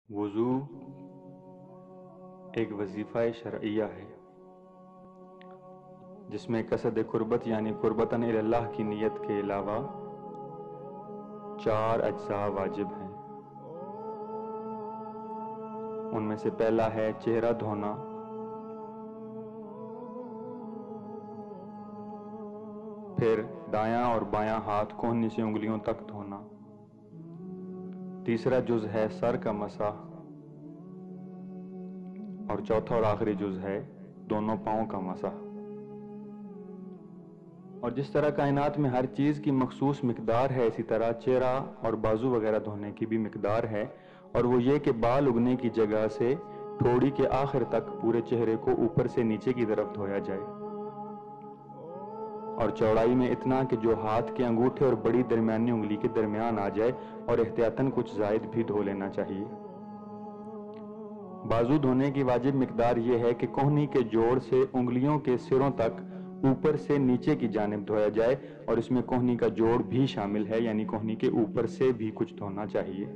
وضو ایک وظیفہ شرعیہ ہے جس میں قصد قربت یعنی قربتاً اللہ کی نیت کے علاوہ 4 اجزاء واجب ہیں۔ ان میں سے پہلا ہے چہرہ دھونا، پھر دایاں اور بایاں ہاتھ کوہنی سے انگلیوں تک دھونا، تیسرا جز ہے سر کا مسح، اور چوتھا اور آخری جز ہے دونوں پاؤں کا مسح۔ اور جس طرح کائنات میں ہر چیز کی مخصوص مقدار ہے، اسی طرح چہرہ اور بازو وغیرہ دھونے کی بھی مقدار ہے، اور وہ یہ کہ بال اگنے کی جگہ سے ٹھوڑی کے آخر تک پورے چہرے کو اوپر سے نیچے کی طرف دھویا جائے، اور چوڑائی میں اتنا کہ جو ہاتھ کے انگوٹھے اور بڑی درمیانی انگلی کے درمیان آ جائے، اور احتیاطاً کچھ زائد بھی دھو لینا چاہیے۔ بازو دھونے کی واجب مقدار یہ ہے کہ کوہنی کے جوڑ سے انگلیوں کے سروں تک اوپر سے نیچے کی جانب دھویا جائے، اور اس میں کوہنی کا جوڑ بھی شامل ہے، یعنی کوہنی کے اوپر سے بھی کچھ دھونا چاہیے۔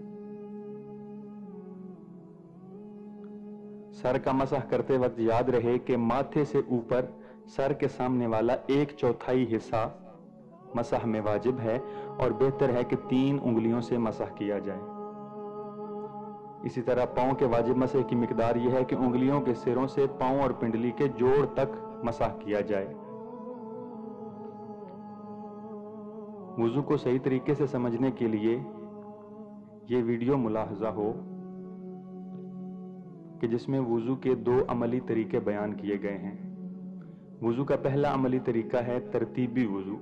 سر کا مسح کرتے وقت یاد رہے کہ ماتھے سے اوپر سر کے سامنے والا 1/4 حصہ مسح میں واجب ہے، اور بہتر ہے کہ 3 انگلیوں سے مسح کیا جائے۔ اسی طرح پاؤں کے واجب مسح کی مقدار یہ ہے کہ انگلیوں کے سروں سے پاؤں اور پنڈلی کے جوڑ تک مسح کیا جائے۔ وضو کو صحیح طریقے سے سمجھنے کے لیے یہ ویڈیو ملاحظہ ہو کہ جس میں وضو کے 2 عملی طریقے بیان کیے گئے ہیں۔ وضو کا پہلا عملی طریقہ ہے ترتیبی وضو،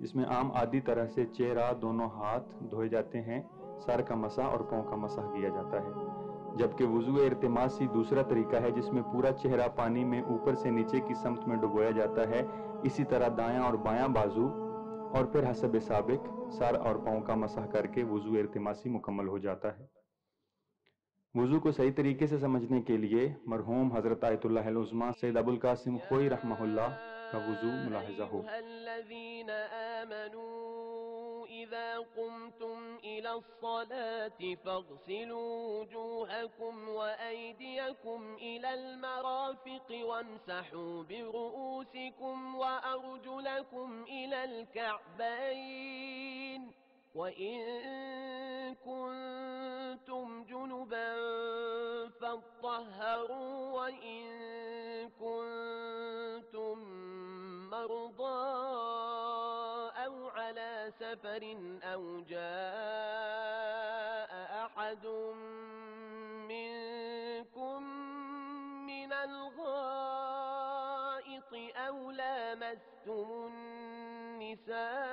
جس میں عام عادی طرح سے چہرہ، دونوں ہاتھ دھوئے جاتے ہیں، سر کا مسح اور پاؤں کا مسح کیا جاتا ہے، جبکہ وضو ارتماسی دوسرا طریقہ ہے جس میں پورا چہرہ پانی میں اوپر سے نیچے کی سمت میں ڈبویا جاتا ہے۔ اسی طرح دایاں اور بایاں بازو اور پھر حسب سابق سر اور پاؤں کا مسح کر کے وضو ارتماسی مکمل ہو جاتا ہے۔ وضو کو صحیح طریقے سے سمجھنے کے لیے مرحوم حضرت آیت اللہ العظمیٰ سید ابو القاسم خوئی رحمہ اللہ کا وضو ملاحظہ ہو۔ الذين آمنوا إذا قمتم إلى الصلاة فاغسلوا وجوهكم وأيديكم إلى المرافق وامسحوا برؤوسكم وأرجلكم إلى الكعبين وَإِن كُنتُمْ جُنُبًا فَاطَّهَّرُوا وَإِن كُنتُم مَّرْضَىٰ أَوْ عَلَىٰ سَفَرٍ أَوْ جَاءَ أَحَدٌ مِّنكُم مِّنَ الْغَائِطِ أَوْ لَامَسْتُمُ النِّسَاءَ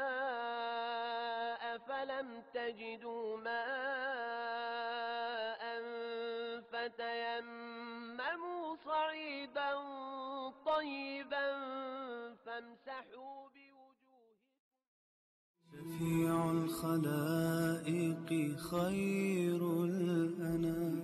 فَلَمْ تَجِدُوا مَاءً فَتَيَمَّمُوا صَعِيدًا طَيِّبًا فَامْسَحُوا بِوُجُوهِكُمْ شفيع الخلائق خير الأنام